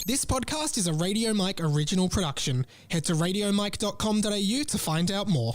This podcast is a Radio Mike original production. Head to radiomike.com.au to find out more.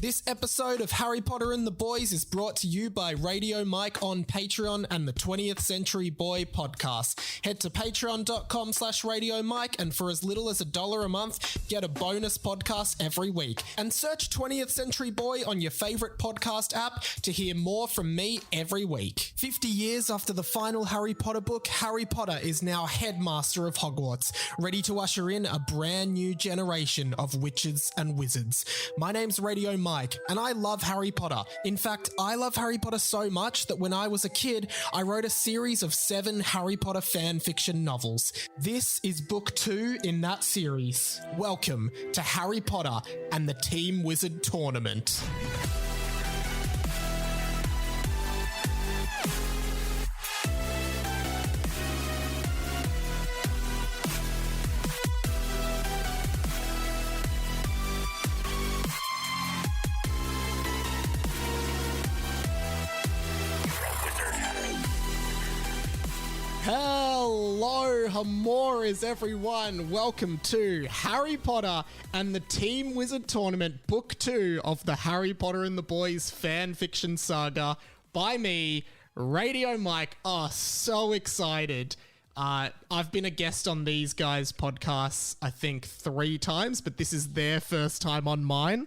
This episode of Harry Potter and the Boys is brought to you by Radio Mike on Patreon and the 20th Century Boy podcast. Head to patreon.com/Radio Mike and for as little as $1 a month, get a bonus podcast every week. And search 20th Century Boy on your favorite podcast app to hear more from me every week. 50 years after the final Harry Potter book, Harry Potter is now headmaster of Hogwarts, ready to usher in a brand new generation of witches and wizards. My name's Radio Mike, and I love Harry Potter. In fact, I love Harry Potter so much that when I was a kid, I wrote a series of 7 Harry Potter fan fiction novels. This is book 2 in that series. Welcome to Harry Potter and the Team Wizard Tournament. Hello, Hamores, everyone. Welcome to Harry Potter and the Team Wizard Tournament, Book 2 of the Harry Potter and the Boys fan fiction saga by me, Radio Mike. Oh, so excited. I've been a guest on these guys' podcasts, I think 3 times, but this is their first time on mine.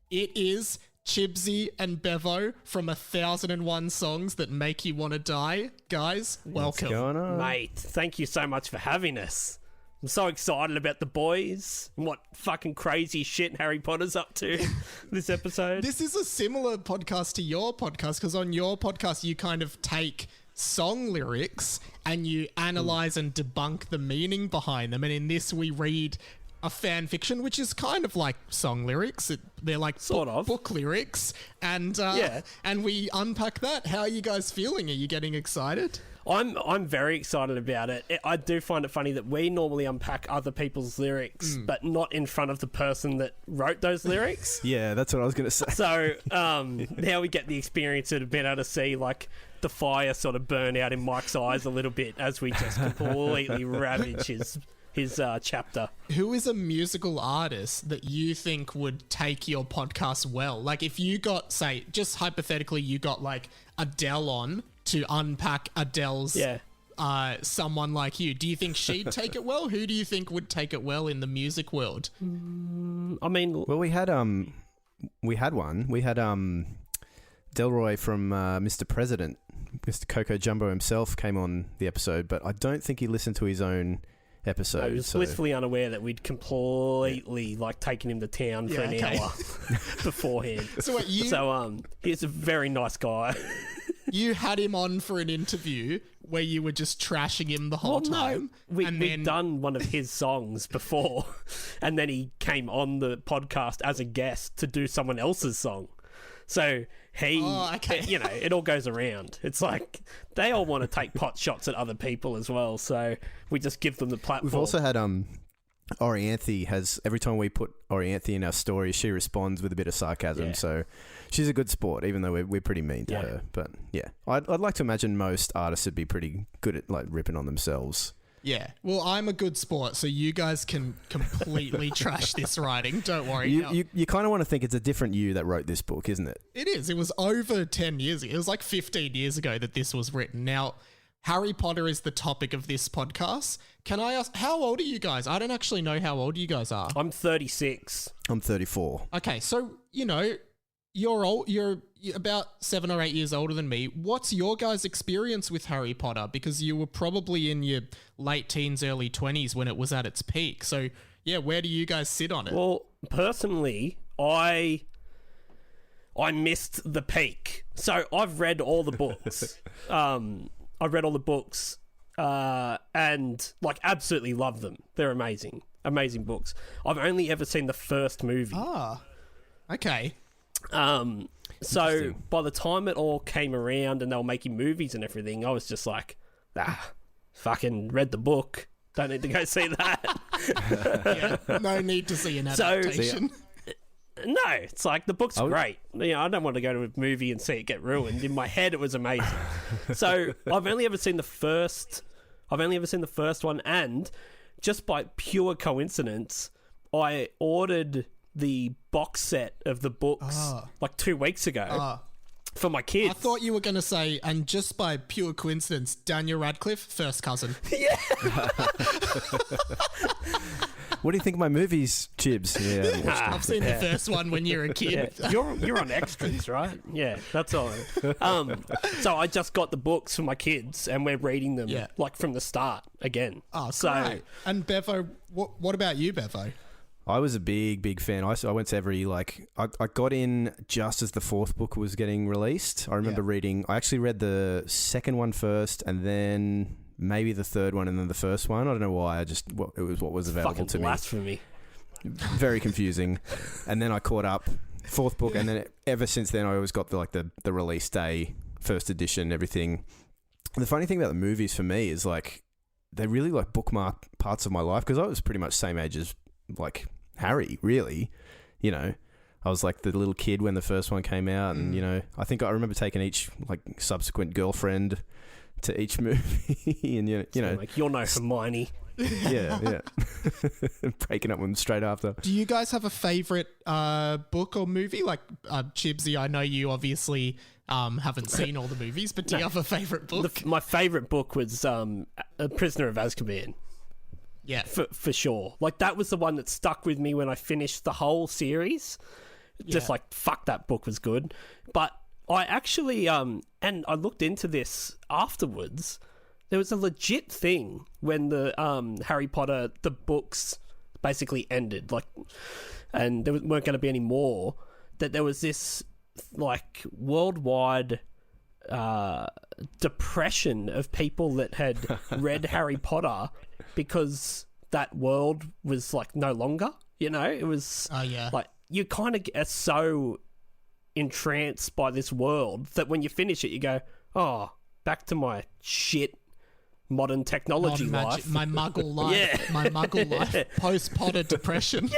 It is Chibsy and Bevo from 1001 Songs That Make You Want to Die. Guys, welcome. What's going on? Mate, thank you so much for having us. I'm so excited about the boys and what fucking crazy shit Harry Potter's up to this episode. This is a similar podcast to your podcast, because on your podcast you kind of take song lyrics and you analyze and debunk the meaning behind them, and in this we read a fan fiction, which is kind of like song lyrics. They're like sort of book lyrics, and and we unpack that. How are you guys feeling? Are you getting excited? I'm very excited about it. I do find it funny that we normally unpack other people's lyrics, but not in front of the person that wrote those lyrics. Yeah, that's what I was going to say. So now we get the experience of being able to see like the fire sort of burn out in Mike's eyes a little bit as we just completely ravage his chapter. Who is a musical artist that you think would take your podcast well? Like if you got, say, just hypothetically, you got like Adele on to unpack Adele's Someone Like You. Do you think she'd take it well? Who do you think would take it well in the music world? I mean, well, we had one. We had Delroy from Mr. President, Mr. Coco Jumbo himself came on the episode, but I don't think he listened to his own episode. I was blissfully unaware that we'd completely like taken him to town for an hour beforehand. So he's a very nice guy. You had him on for an interview where you were just trashing him the whole time. We'd done one of his songs before, and then he came on the podcast as a guest to do someone else's song. So it all goes around. It's like they all want to take pot shots at other people as well. So we just give them the platform. We've also had Orianthe has, every time we put Orianthe in our story, she responds with a bit of sarcasm. Yeah. So she's a good sport, even though we're pretty mean to her. But yeah, I'd like to imagine most artists would be pretty good at like ripping on themselves. Yeah. Well, I'm a good sport, so you guys can completely trash this writing. Don't worry. You kind of want to think it's a different you that wrote this book, isn't it? It is. It was over 10 years ago. It was like 15 years ago that this was written. Now, Harry Potter is the topic of this podcast. Can I ask, how old are you guys? I don't actually know how old you guys are. I'm 36. I'm 34. Okay, so, you're old. You're about 7 or 8 years older than me. What's your guys' experience with Harry Potter? Because you were probably in your late teens, early 20s when it was at its peak. So, yeah, where do you guys sit on it? Well, personally, I missed the peak. So I've read all the books. I've read all the books and, like, absolutely love them. They're amazing. Amazing books. I've only ever seen the first movie. Ah, okay. So by the time it all came around and they were making movies and everything, I was just like, fucking read the book. Don't need to go see that. No need to see an adaptation. No, it's like the book's great. You know, I don't want to go to a movie and see it get ruined. In my head, it was amazing. So I've only ever seen the first. I've only ever seen the first one, and just by pure coincidence, I ordered the box set of the books like 2 weeks ago for my kids. I thought you were going to say, and just by pure coincidence, Daniel Radcliffe, first cousin. Yeah. What do you think of my movies, Chibs? Yeah, I've seen the first one when you were a kid. Yeah. You're on extras, right? Yeah, that's all. So I just got the books for my kids, and we're reading them like from the start again. Oh, so great. And Bevo, what about you, Bevo? I was a big fan. I went to every, like, I got in just as the fourth book was getting released. I remember I actually read the second one first, and then maybe the third one, and then the first one. I don't know why. It was what was available to me. Blasphemy. Very confusing. And then I caught up, fourth book, and then ever since then I always got the release day, first edition, everything. And the funny thing about the movies for me is, like, they really, like, bookmark parts of my life, because I was pretty much same age as, like, Harry, really. You know, I was like the little kid when the first one came out, and you know, I think I remember taking each, like, subsequent girlfriend to each movie, and you know, like, you're no Hermione. yeah. Breaking up with them straight after. Do you guys have a favorite book or movie? Like, Chibsy, I know you obviously haven't seen all the movies, but do you have a favorite book? My favorite book was A Prisoner of Azkaban. Yeah, for sure. Like, that was the one that stuck with me when I finished the whole series. Just like, fuck, that book was good. But I actually, and I looked into this afterwards. There was a legit thing when the Harry Potter, the books basically ended, like, and there weren't going to be any more. That there was this, like, worldwide depression of people that had read Harry Potter, because that world was, like, no longer, you know? It was like, you kind of are so entranced by this world that when you finish it, you go, oh, back to my shit modern technology life. My muggle life. My muggle life. Post-Potter depression.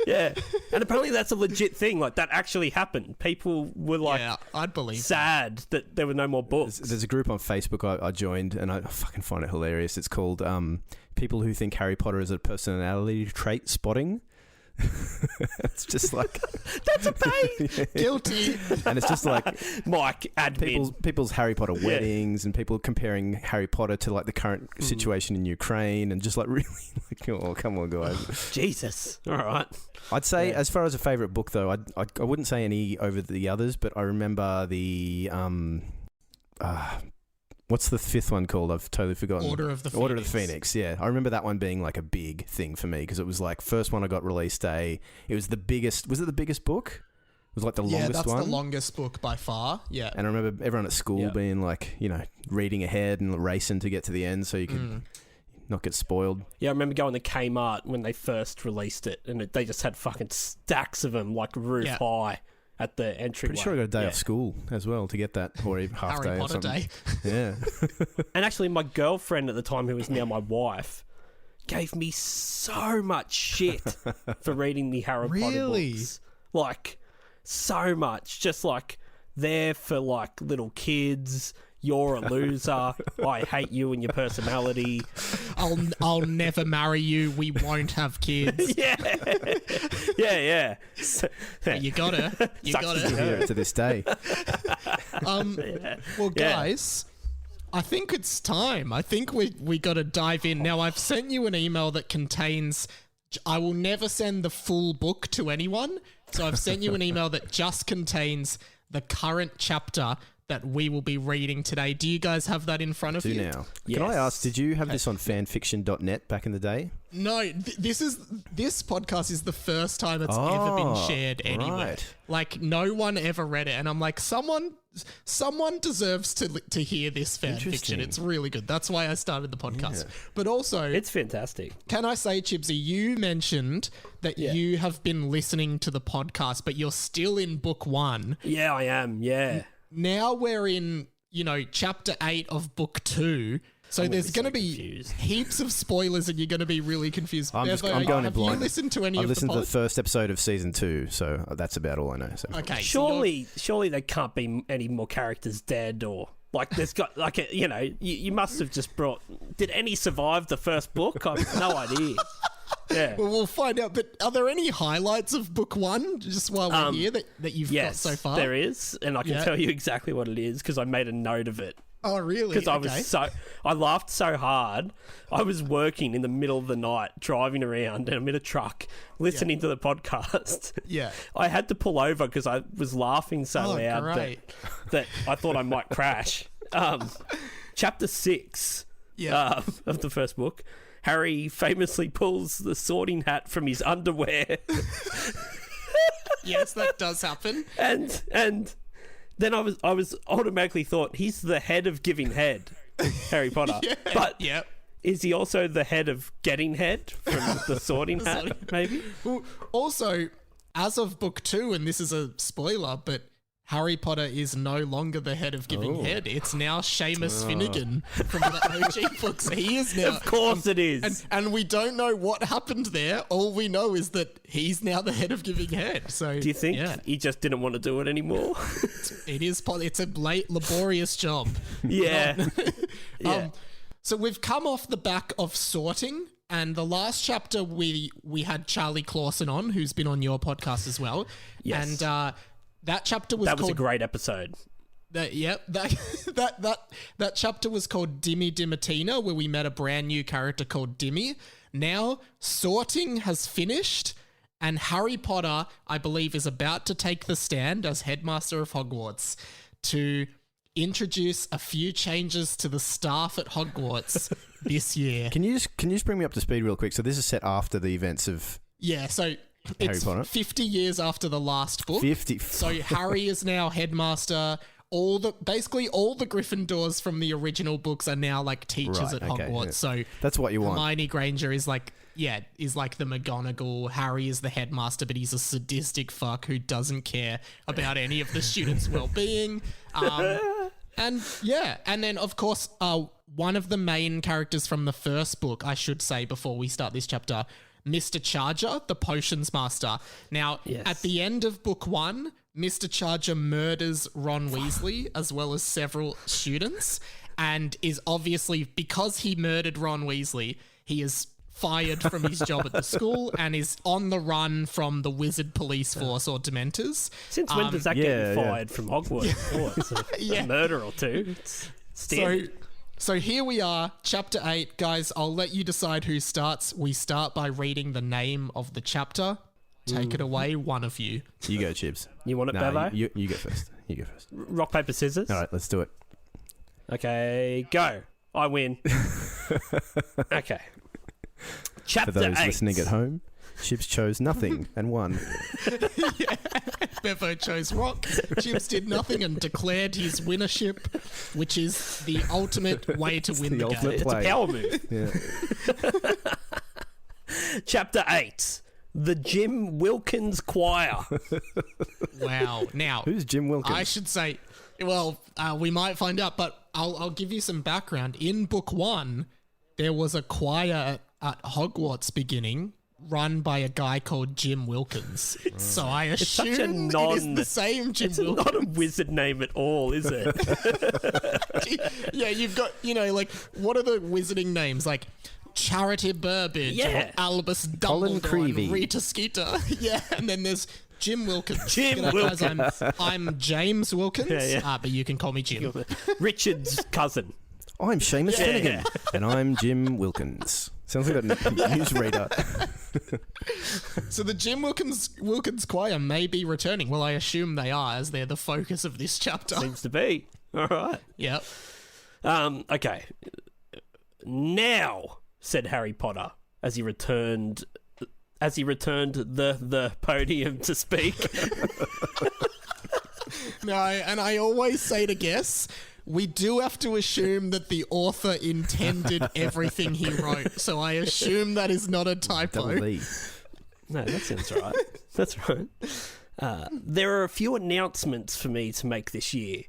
Yeah. And apparently that's a legit thing. Like, that actually happened. People were, like, I'd believe sad that there were no more books. There's a group on Facebook I joined, and I fucking find it hilarious. It's called People Who Think Harry Potter is a Personality Trait Spotting. It's just like... That's a pain! Guilty! And it's just like... Mike, admin. People's Harry Potter weddings, and people comparing Harry Potter to, like, the current situation in Ukraine, and just, like, really, like, oh, come on, guys. Jesus. All right. I'd say, as far as a favourite book, though, I wouldn't say any over the others, but I remember the... what's the fifth one called? I've totally forgotten. Order of the Phoenix, yeah. I remember that one being, like, a big thing for me, because it was, like, first one I got release day. It was the biggest... Was it the biggest book? It was, like, the longest one? Yeah, that's the longest book by far, yeah. And I remember everyone at school being, like, you know, reading ahead and racing to get to the end so you could not get spoiled. Yeah, I remember going to Kmart when they first released it, and they just had fucking stacks of them, like, roof high at the entryway. Pretty sure I got a day off school as well to get that, or even half Harry day Potter or something. day. Yeah. And actually, my girlfriend at the time, who was now my wife, gave me so much shit for reading the Harry Potter books. Like, so much. Just, like, there for, like, little kids. You're a loser. I hate you and your personality. I'll never marry you. We won't have kids. Yeah. You gotta. Here to this day. Well, guys, I think it's time. I think we got to dive in. Now, I've sent you an email that contains... I will never send the full book to anyone. So I've sent you an email that just contains the current chapter that we will be reading today. Do you guys have that in front of you? Now. Yes. Can I ask, did you have this on fanfiction.net back in the day? No, this podcast is the first time it's ever been shared anywhere. Right. Like, no one ever read it, and I'm like, someone deserves to hear this fanfiction. It's really good. That's why I started the podcast. Yeah. But also, it's fantastic. Can I say, Chibsy, you mentioned that you have been listening to the podcast, but you're still in book 1. Yeah, I am. Yeah. Now we're in, chapter 8 of book 2. So I'm there's going to be confused. heaps of spoilers, and you're going to be really confused. I'm Bevo, going in have blind. you listened to any I've of listened the to the pods? first episode of season 2, so that's about all I know. So. Okay, Surely there can't be any more characters dead, or like there's got like a, you must have just brought. Did any survive the first book? I've no idea. Yeah. Well, we'll find out. But are there any highlights of book 1, just while we're here, that you've got so far? There is, and I can tell you exactly what it is because I made a note of it. Oh, really? Because I laughed so hard. I was working in the middle of the night, driving around, and I'm in a truck listening to the podcast. Yeah. I had to pull over because I was laughing so loud great. that I thought I might crash. Chapter 6 of the first book. Harry famously pulls the sorting hat from his underwear. Yes, that does happen. And then I was automatically thought he's the head of giving head, Harry Potter. But is he also the head of getting head from the sorting hat? Maybe. Well, also, as of book 2, and this is a spoiler, but Harry Potter is no longer the head of giving head. It's now Seamus Finnegan from the OG books. He is now. Of course it is. And we don't know what happened there. All we know is that he's now the head of giving head. So do you think he just didn't want to do it anymore? It is. It's a laborious job. Yeah. So we've come off the back of sorting. And the last chapter, we had Charlie Clausen on, who's been on your podcast as well. Yes. And that chapter was a great episode. That chapter was called Dimmy Dimatina, where we met a brand new character called Dimmy. Now, sorting has finished, and Harry Potter, I believe, is about to take the stand as headmaster of Hogwarts to introduce a few changes to the staff at Hogwarts this year. Can you just bring me up to speed real quick? So this is set after the events of So it's Potter? 50 years after the last book. 50. So Harry is now headmaster. Basically all the Gryffindors from the original books are now like teachers at Hogwarts. So that's what you want. Hermione Granger is like the McGonagall. Harry is the headmaster, but he's a sadistic fuck who doesn't care about any of the students' well-being. And then of course, one of the main characters from the first book, I should say before we start this chapter, Mr. Charger, the potions master. Now, at the end of book 1, Mr. Charger murders Ron Weasley as well as several students, and is obviously, because he murdered Ron Weasley, he is fired from his job at the school and is on the run from the wizard police force or Dementors. Since when does that get you fired from Hogwarts? Oh, it's a murder or two. It's standard. So here we are, chapter 8. Guys, I'll let you decide who starts. We start by reading the name of the chapter. Take it away, one of you. You go, Chibs. You want it, Bevo? You go first. You go first. Rock, paper, scissors? All right, let's do it. Okay, go. I win. Okay. Chapter 8. For those listening at home, Chibs chose nothing and won. Bevo chose rock. Chibs did nothing and declared his winnership, which is the ultimate way to win the game. ultimate It's a power move. Yeah. Chapter 8. The Jim Wilkins Choir. Wow. Now, Who's Jim Wilkins? I should say, we might find out, but I'll give you some background. In book 1, there was a choir at Hogwarts beginning, run by a guy called Jim Wilkins. So I assume it is the same Jim Wilkins. It's not a wizard name at all, is it? Yeah, you've got, what are the wizarding names? Like Charity Burbage or Albus Colin Dumbledore Creevey. and Rita Skeeter. Yeah, and then there's Jim Wilkins. Wilkins. I'm James Wilkins, but you can call me Jim. Richard's cousin. I'm Seamus Finnegan. And I'm Jim Wilkins. Sounds like a newsreader. So the Jim Wilkins Choir may be returning. Well, I assume they are, as they're the focus of this chapter. Seems to be. All right. Yep. Okay. Now, said Harry Potter as he returned the podium to speak. No, and I always say to guests, we do have to assume that the author intended everything he wrote. So I assume that is not a typo. Double D. No, that sounds right. That's right. There are a few announcements for me to make this year.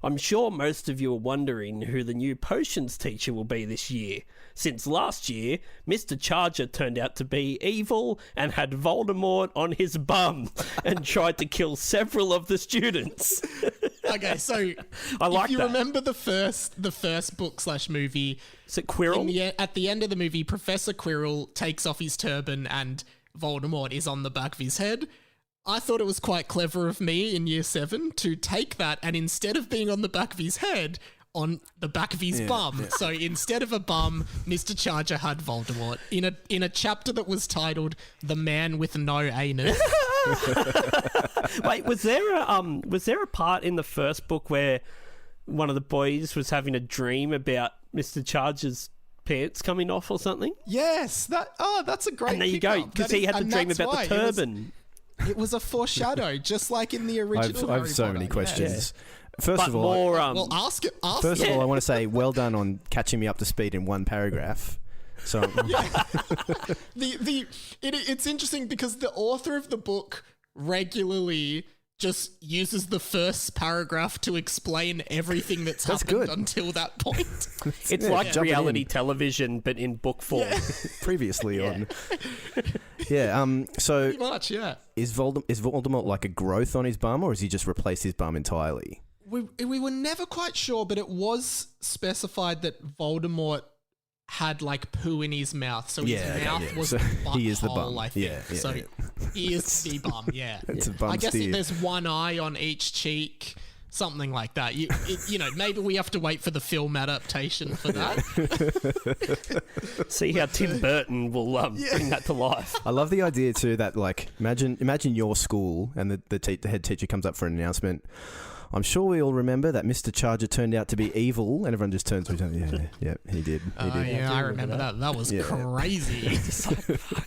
I'm sure most of you are wondering who the new potions teacher will be this year, since last year, Mr. Charger turned out to be evil and had Voldemort on his bum and tried to kill several of the students. Okay, so I like if you that. remember the first book/movie, Is it Quirrell? at the end of the movie, Professor Quirrell takes off his turban and Voldemort is on the back of his head. I thought it was quite clever of me in year 7 to take that and instead of being on the back of his head, on the back of his bum. Yeah. So instead of a bum, Mr. Charger had Voldemort in a chapter that was titled "The Man with No Anus." Wait, was there a part in the first book where one of the boys was having a dream about Mr. Charger's pants coming off or something? Yes, that's a great. And there you go, because he had the dream about the turban. It was a foreshadow, just like in the original. I have so many questions. Yeah. First of all, well, ask it. First of all, I want to say well done on catching me up to speed in one paragraph. So, it's interesting because the author of the book regularly just uses the first paragraph to explain everything that's happened until that point. It's like reality television, but in book form. Yeah. Previously on. Yeah. So pretty much, yeah. Is Voldemort like a growth on his bum, or has he just replaced his bum entirely? We were never quite sure, but it was specified that Voldemort had like poo in his mouth, so his mouth was so the butthole, he is the bum. I think. So he is the bum, It's a bum I guess steer. there's one eye on each cheek, something like that. You know, maybe we have to wait for the film adaptation for that. See how Tim Burton will bring that to life. I love the idea too that like imagine your school and the head teacher comes up for an announcement. I'm sure we all remember that Mr. Charger turned out to be evil, and everyone just turns to each other. Yeah, he did. Yeah, I remember that. That was crazy.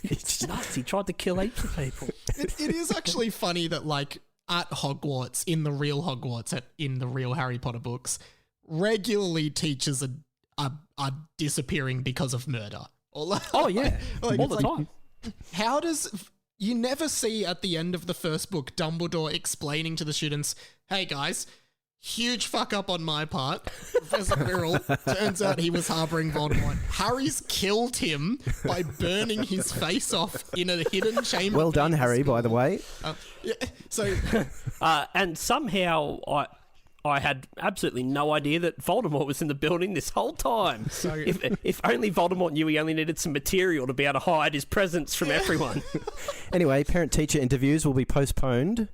It's nuts. He tried to kill heaps of people. It is actually funny that, like, at Hogwarts, in the real Hogwarts, in the real Harry Potter books, regularly teachers are disappearing because of murder. Oh, yeah. All the time. How does... You never see at the end of the first book Dumbledore explaining to the students, hey guys, huge fuck up on my part. Professor Quirrell, turns out he was harbouring Voldemort. Harry's killed him by burning his face off in a hidden chamber. Well done, Harry, by the way. And somehow I had absolutely no idea that Voldemort was in the building this whole time. So if only Voldemort knew he only needed some material to be able to hide his presence from everyone. Anyway, parent-teacher interviews will be postponed.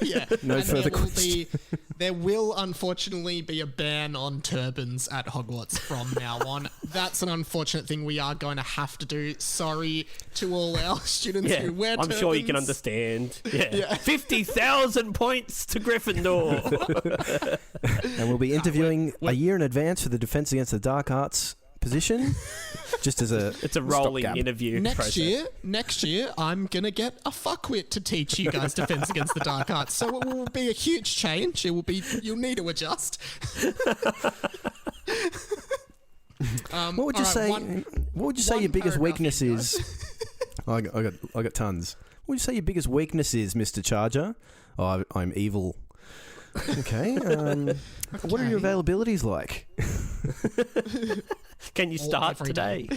Yeah. No further questions. There will unfortunately be a ban on turbans at Hogwarts from now on. That's an unfortunate thing we are going to have to do. Sorry to all our students who wear turbans. I'm sure you can understand. Yeah. 50,000 points to Gryffindor. And we'll be interviewing a year in advance for the Defense Against the Dark Arts position. Just as it's a rolling interview next year I'm gonna get a fuckwit to teach you guys Defense Against the Dark Arts, so it will be a huge change. You'll need to adjust. What would you say? What would you say your biggest weakness is? I got tons. What would you say your biggest weakness is, Mr. Charger? Oh, I'm evil. Okay. What are your availabilities like? Can you start today?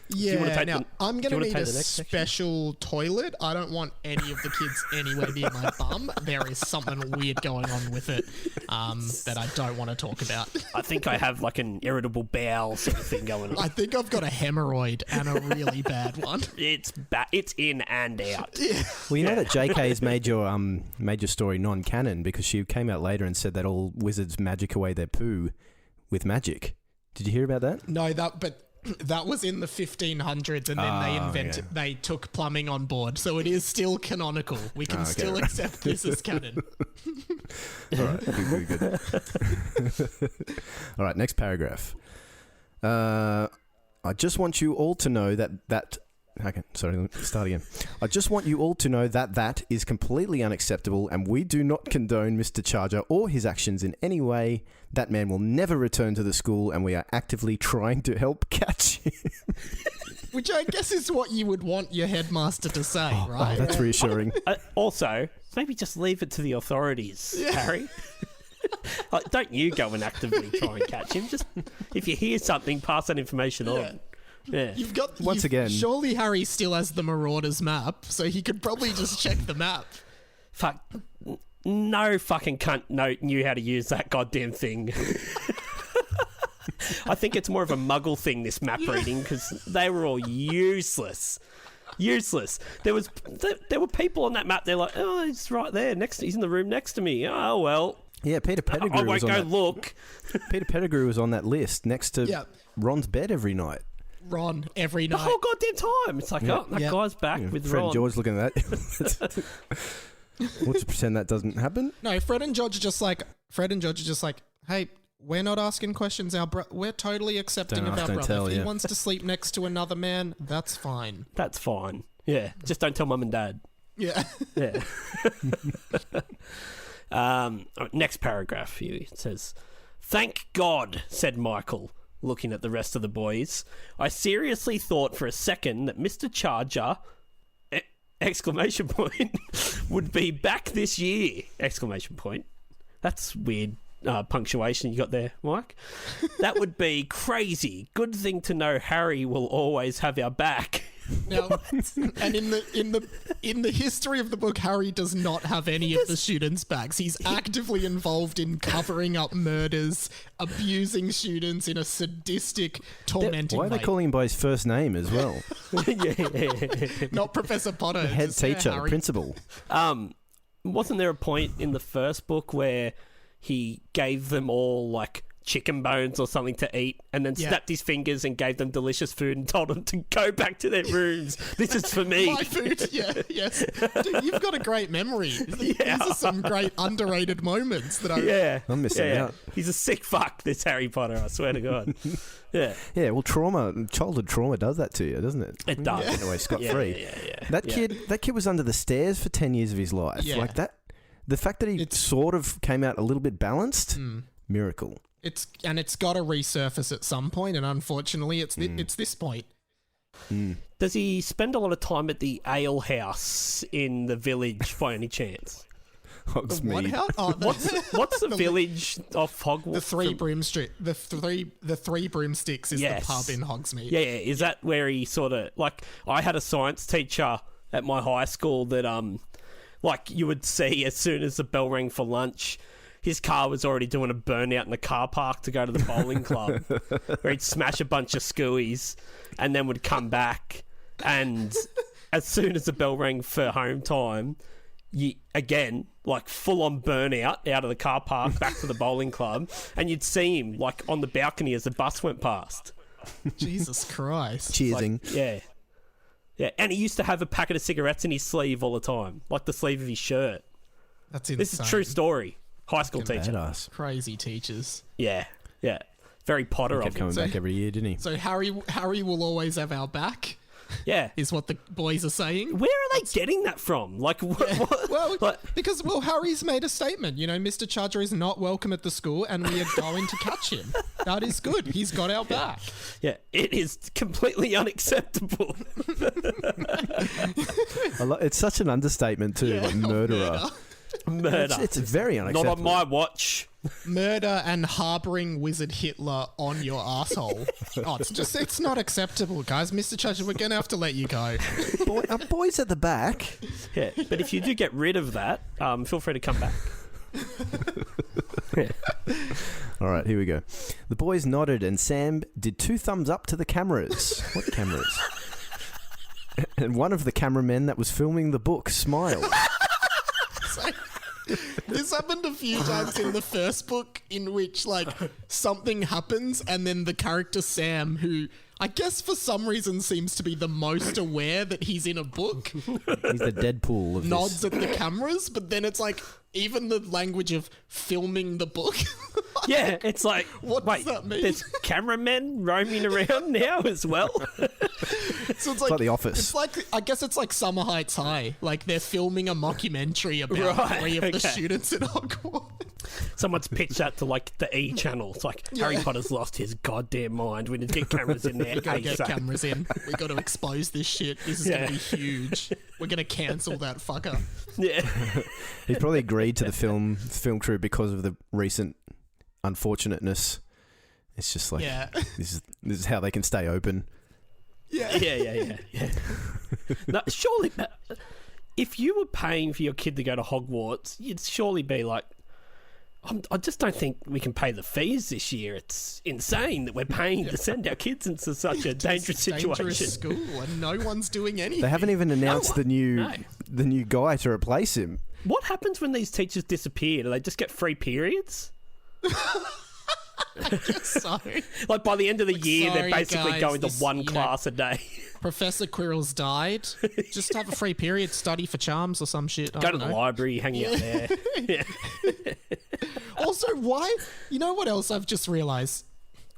Yeah. Now, I'm going to need a special toilet. I don't want any of the kids anywhere near my bum. There is something weird going on with it that I don't want to talk about. I think I have like an irritable bowel sort of thing going on. I think I've got a hemorrhoid and a really bad one. It's in and out. Yeah. Well, you know that JK's made your story non-canon because she came out later and said that all wizards magic away their poo with magic. Did you hear about that? No, that was in the 1500s, and then they took plumbing on board, so it is still canonical. We can still accept this as canon. All right, that'd be very good. All right, next paragraph. I just want you all to know that. Okay, sorry, let me start again. I just want you all to know that is completely unacceptable, and we do not condone Mr. Charger or his actions in any way. That man will never return to the school, and we are actively trying to help catch him. Which I guess is what you would want your headmaster to say, right? Oh, that's reassuring. Also, maybe just leave it to the authorities, Harry. Like, don't you go and actively try and catch him. Just if you hear something, pass that information on. Yeah. Again. Surely Harry still has the Marauders map, so he could probably just check the map. Fuck. No fucking cunt knew how to use that goddamn thing. I think it's more of a muggle thing, this map reading, because they were all useless. There were people on that map. They're like, oh, he's right there he's in the room next to me. Oh well. Yeah, Peter Pettigrew. I won't go look. Peter Pettigrew was on that list next to Ron's bed every night. Ron every night. The whole goddamn time. It's like, that guy's back with Fred Ron. and George looking at that. We'll just pretend that doesn't happen. No, Fred and George are just like, hey, we're not asking questions. We're totally accepting of our brother. If he wants to sleep next to another man, that's fine. That's fine. Yeah, just don't tell mum and dad. Yeah. Yeah. Next paragraph here. It says, "Thank God," said Michael, looking at the rest of the boys. "I seriously thought for a second that Mr. Charger... ! Would be back this year! ! That's weird punctuation you got there, Mike. That would be crazy. Good thing to know Harry will always have our back." Now, and in the history of the book, Harry does not have any of the students' backs. He's actively involved in covering up murders, abusing students in a sadistic, tormenting way. Why are they calling him by his first name as well? Not Professor Potter. Head teacher, principal. Wasn't there a point in the first book where he gave them all, like, chicken bones or something to eat, and then snapped his fingers and gave them delicious food and told them to go back to their rooms? This is for me. My food, yes. Dude, you've got a great memory. These are some great underrated moments that I'm missing out. He's a sick fuck, this Harry Potter, I swear to God. Yeah. Yeah, well, childhood trauma does that to you, doesn't it? It does. Get away scot-free. Yeah. That kid was under the stairs for 10 years of his life. Yeah. Like that. The fact that he sort of came out a little bit balanced, miracle. It's got to resurface at some point, and unfortunately, it's this point. Does he spend a lot of time at the ale house in the village by any chance? Hogsmeade. What house? Oh, What's the village of Hogwarts? The Three Broomsticks is the pub in Hogsmeade. Yeah. Is that where he sort of, like, I had a science teacher at my high school that like you would see as soon as the bell rang for lunch, his car was already doing a burnout in the car park to go to the bowling club, where he'd smash a bunch of scooies and then would come back. And as soon as the bell rang for home time, again, like full-on burnout out of the car park back to the bowling club, and you'd see him like on the balcony as the bus went past. Jesus Christ. Cheersing. Like, yeah. And he used to have a packet of cigarettes in his sleeve all the time, like the sleeve of his shirt. That's insane. This is a true story. High school teacher. Badass. Crazy teachers. Yeah. Very Potter He of kept him. coming back every year, didn't he? So Harry will always have our back. Yeah. Is what the boys are saying. Where are they getting that from? Like, what? Because Harry's made a statement. You know, Mr. Charger is not welcome at the school, and we are going to catch him. That is good. He's got our back. Yeah, it is completely unacceptable. It's such an understatement too. Like murderer. Murder. It's very unacceptable. Not on my watch. Murder and harboring Wizard Hitler on your asshole. It's not acceptable, guys. Mr. Charger, we're going to have to let you go. Boys at the back. Yeah, but if you do get rid of that, feel free to come back. All right, here we go. The boys nodded and Sam did 2 thumbs up to the cameras. What cameras? And one of the cameramen that was filming the book smiled. This happened a few times in the first book, in which like something happens and then the character Sam, who I guess for some reason seems to be the most aware that he's in a book, He's the Deadpool of nods this. at the cameras, but then it's like even the language of filming the book. Yeah, it's like, what does that mean? There's cameramen roaming around now as well. So it's like The Office. It's like, I guess it's like Summer Heights High. Like they're filming a mockumentary about 3 of the students at Hogwarts. Someone's pitched that to like the E channel. It's like Harry Potter's lost his goddamn mind. We need to get cameras in there. We gotta get cameras in. We gotta expose this shit. This is gonna be huge. We're gonna cancel that fucker. Yeah. He's probably agreed to the film crew because of the recent unfortunateness. It's just like this is how they can stay open. Yeah. No, surely, if you were paying for your kid to go to Hogwarts, you'd surely be like, I just don't think we can pay the fees this year. It's insane that we're paying to send our kids into such a dangerous situation. Dangerous school, and no one's doing anything. They haven't even announced the new guy to replace him. What happens when these teachers disappear? Do they just get free periods? I guess so. Like by the end of the year, sorry, they're basically guys, going to this, one class a day. Professor Quirrell's died. Just have a free period, study for charms or some shit. Go to the library, hang out there. Yeah. Also, why? You know what else I've just realised?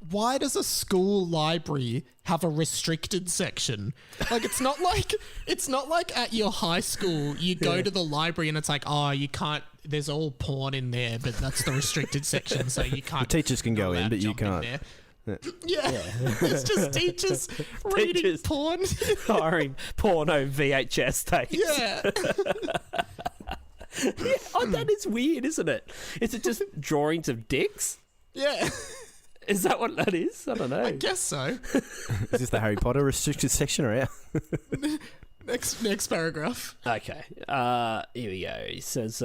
Why does a school library have a restricted section? Like it's not like at your high school you go to the library and it's like, oh, you can't. There's all porn in there, but that's the restricted section, so you can't. The teachers can go in, but you can't. Yeah. It's just teachers reading porn. Hiring porno VHS tapes. Yeah. Oh, that is weird, isn't it? Is it just drawings of dicks? Yeah. Is that what that is? I don't know. I guess so. Is this the Harry Potter restricted section or yeah? Next paragraph. Okay. Here we go. He says,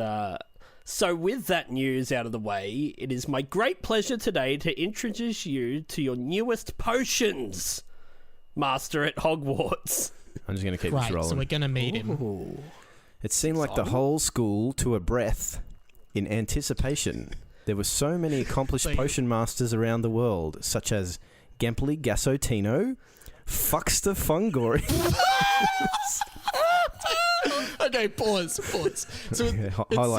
so with that news out of the way, it is my great pleasure today to introduce you to your newest potions master at Hogwarts. I'm just going to keep this rolling. So we're going to meet him. Ooh. It seemed like the whole school, to a breath, in anticipation. There were so many accomplished potion masters around the world, such as Gempley Gassotino, Fuckster Fungori. Okay, pause. So it seems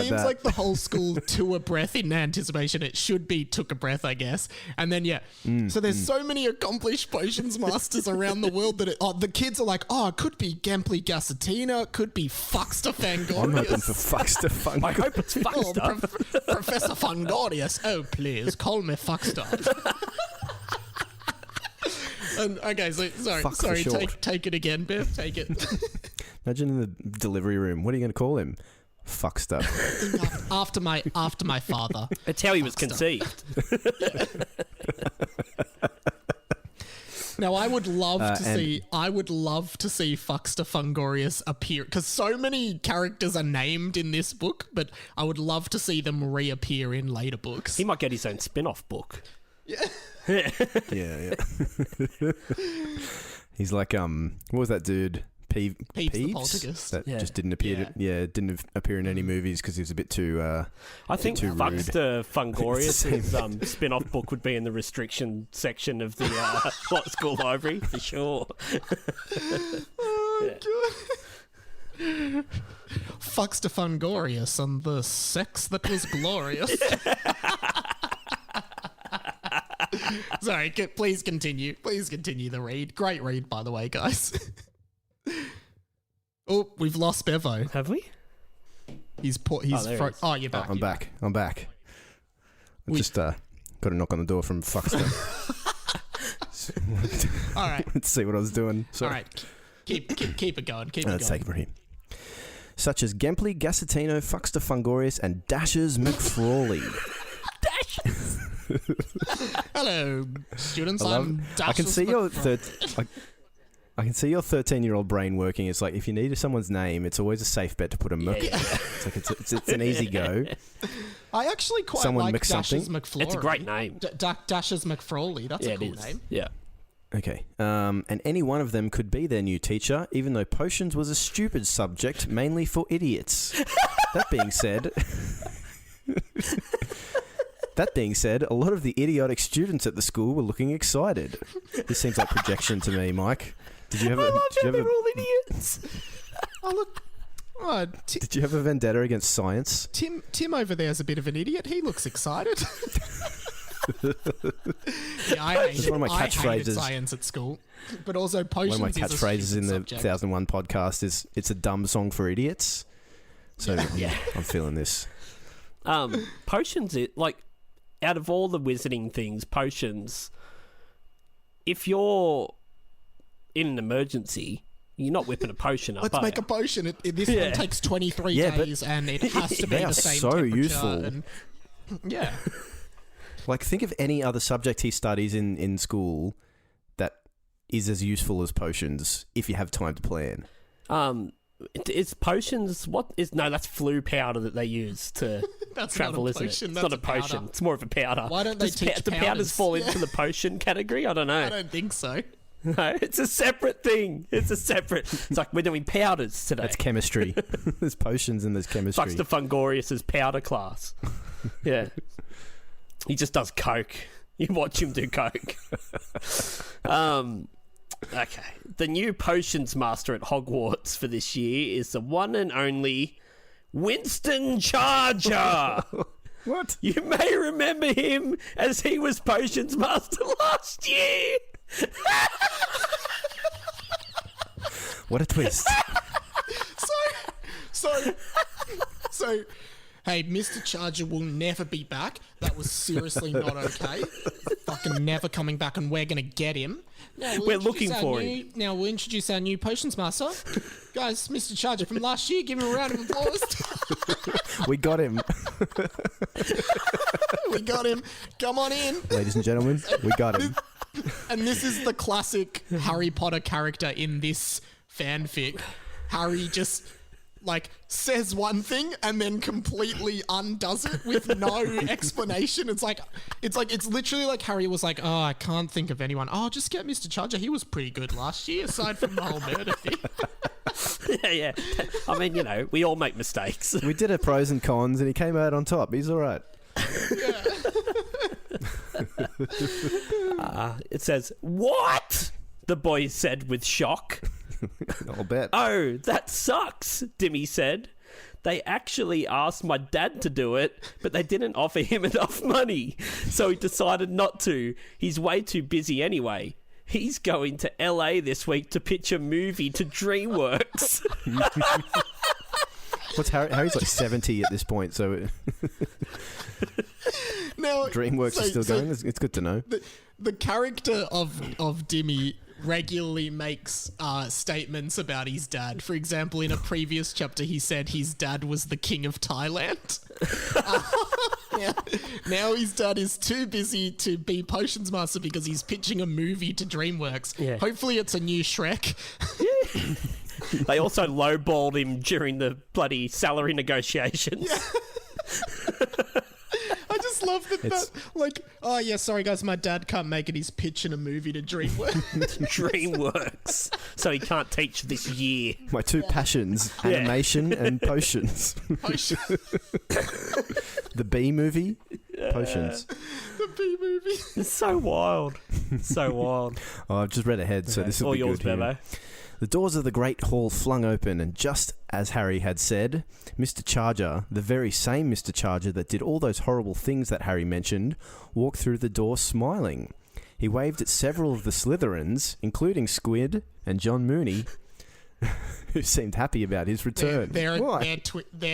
that. like the whole school to a breath in anticipation. It should be took a breath, I guess. And then, so there's so many accomplished potions masters around the world that the kids are like, it could be Gempley Gassotino, it could be Fuckster Fangorius. I'm hoping for Fuckster Fungori. I hope it's Fuckster. Professor Fangorius. Oh, please, call me Fuckster. Okay, so sorry, take it again, Biff. Take it. Imagine in the delivery room. What are you going to call him? Fuckster. after my father. It's how he was conceived. Now, I would love to see Fuckster Fungorius appear, because so many characters are named in this book, but I would love to see them reappear in later books. He might get his own spin-off book. Yeah. Yeah. He's like, what was that dude? Peeves the Peeves? Poltergeist. That just didn't appear. Didn't appear in any movies because he was a bit too. I think too Fuckster Fungorius' spin-off book would be in the restriction section of the school library for sure. God. Fuckster Fungorius and the sex that was glorious. Sorry, please continue. Please continue the read. Great read, by the way, guys. Oh, we've lost Bevo. Have we? You're back. I'm back. I just got a knock on the door from Fuckster. All right. Let's see what I was doing. Sorry. All right. Keep it going. Let's take it from here. Such as Gempley, Gassotino, Fuckster Fungorius, and Dashers McFrawley. Dashers! Hello, students. I'm Dashers. I can see I can see your 13-year-old brain working. It's like, if you need someone's name, it's always a safe bet to put a Mc. Yeah. It's like it's an easy go. I actually quite like Dashers McFrawley. It's a great name. Dashers McFrawley. That's a cool name. Yeah. Okay. And any one of them could be their new teacher, even though potions was a stupid subject, mainly for idiots. That being said, a lot of the idiotic students at the school were looking excited. This seems like projection to me, Mike. Did you have they're all idiots. Oh, look. Did you have a vendetta against science? Tim over there is a bit of an idiot. He looks excited. Yeah, I hated science at school, but also potions. One of my catchphrases in the 1001 podcast is "It's a dumb song for idiots." So yeah. I'm feeling this. Potions, out of all the wizarding things, potions, if you're in an emergency, you're not whipping a potion up. Let's make a potion. This one takes 23 days, and it has to be the same so temperature. useful. And, yeah. Like, think of any other subject he studies in school that is as useful as potions if you have time to plan. Is potions no, that's flu powder that they use to travel, isn't it? It's not a potion. It's more of a powder. Why don't they teach the powders fall into the potion category? I don't know. I don't think so. No, it's a separate thing. It's like we're doing powders today. That's chemistry. There's potions and there's chemistry. Buxter Fungorius's powder class. Yeah. He just does coke. You watch him do coke. Okay. The new potions master at Hogwarts for this year is the one and only Winston Charger. What? You may remember him as he was potions master last year. What a twist. So, hey, Mr. Charger will never be back. That was seriously not okay. Fucking never coming back, and we're going to get him. Now, We're looking for him. Now, we'll introduce our new potions master. Guys, Mr. Charger from last year. Give him a round of applause. We got him. We got him. Come on in. Ladies and gentlemen, we got him. And this is the classic Harry Potter character in this fanfic. Harry just says one thing and then completely undoes it with no explanation. It's literally like Harry was like, oh, I can't think of anyone. Oh, just get Mr. Charger. He was pretty good last year, aside from the whole murder thing. Yeah. I mean, we all make mistakes. We did a pros and cons and he came out on top. He's all right. Yeah. It says, "What?" the boy said with shock. I'll bet. "Oh, that sucks," Dimmy said. "They actually asked my dad to do it, but they didn't offer him enough money, so he decided not to. He's way too busy anyway. He's going to LA this week to pitch a movie to DreamWorks." What's Harry's like 70 at this point, so Now, DreamWorks is still going. It's good to know. The character of Dimmy regularly makes statements about his dad. For example, in a previous chapter, he said his dad was the king of Thailand. Now his dad is too busy to be potions master because he's pitching a movie to DreamWorks. Yeah. Hopefully it's a new Shrek. They also lowballed him during the bloody salary negotiations. Yeah. I just love that, oh yeah, sorry guys, my dad can't make it. He's pitching a movie to DreamWorks. DreamWorks. So he can't teach this year. My two passions, animation and potions. The B movie, potions. The B movie. It's so wild. So wild. Oh, I've just read ahead, so this will be yours, good. Bebo. The doors of the great hall flung open, and just as Harry had said, Mr. Charger, the very same Mr. Charger that did all those horrible things that Harry mentioned, walked through the door smiling. He waved at several of the Slytherins, including Squid and John Mooney, who seemed happy about his return. They're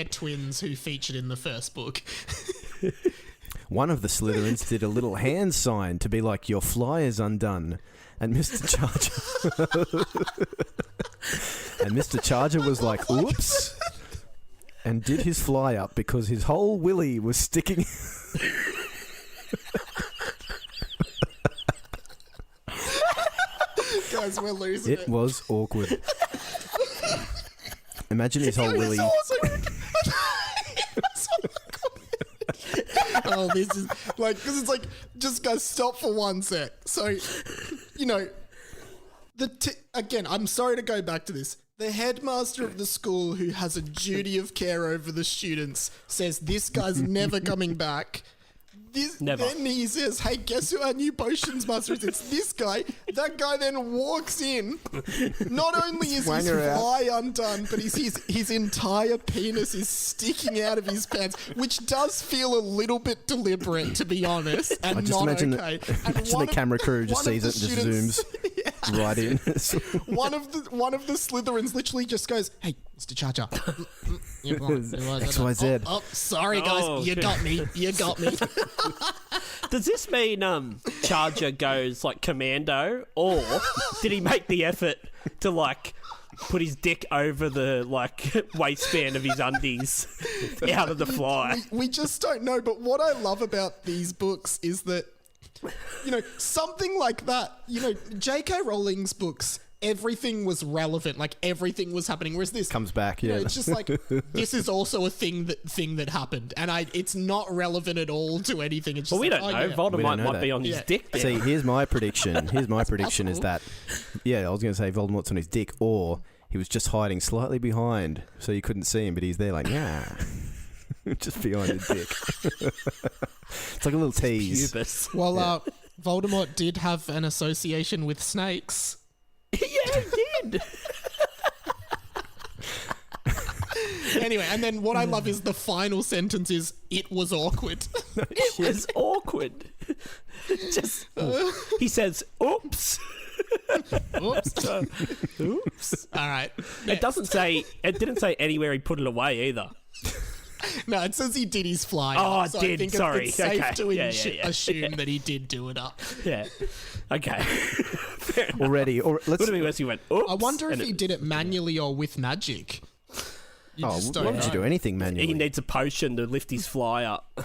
twins who featured in the first book. One of the Slytherins did a little hand sign to be like, "Your fly is undone." And Mr. Charger was like, "Oops," and did his fly up because his whole willy was sticking. Guys, we're losing it. It was awkward. Imagine his whole willy. Oh, this is because it's just guys, stop for 1 sec. So, again, I'm sorry to go back to this. The headmaster of the school, who has a duty of care over the students, says this guy's never coming back. Never. Then he says, "Hey, guess who our new potions master is? It's this guy." That guy then walks in. Not only is his fly undone, but his entire penis is sticking out of his pants, which does feel a little bit deliberate, to be honest, and I just not imagine okay. Imagine the camera crew just sees it and just zooms. right in. One of the Slytherins literally just goes, "Hey, Mr. Charger." XYZ. Oh, sorry guys, Oh, you shit. got me. You got me. Does this mean Charger goes like commando, or did he make the effort to like put his dick over the like waistband of his undies out of the fly? We just don't know. But what I love about these books is that, you know, something like that, you know, J.K. Rowling's books, everything was relevant, like everything was happening. Whereas this Comes back, you know, yeah. it's just like this is also a thing that happened, and it's not relevant at all to anything. It's just Well, we like, don't know. yeah. We Voldemort don't know might that. be on his Yeah. dick there. See, here's my prediction. Is that, yeah, I was going to say Voldemort's on his dick, or he was just hiding slightly behind, so you couldn't see him, but he's there like, yeah, just behind his dick. It's like a little tease. Pubis. Well, Voldemort did have an association with snakes. Yeah, he did. Anyway, and then what I love is the final sentence is, "It was awkward." It was awkward. Just he says, "Oops." Oops. Oops. All right. It doesn't say. It didn't say anywhere he put it away either. No, it says he did his fly. Oh, up, so did. I think Sorry. it's safe Okay. to Yeah, yeah. assume that he did do it up. Yeah. Okay. Fair enough. Already, or let's. Would have been worse. He went. Oops. I wonder if and he did it manually or with magic. You Oh, just why don't would you know. do anything manually? He needs a potion to lift his fly up.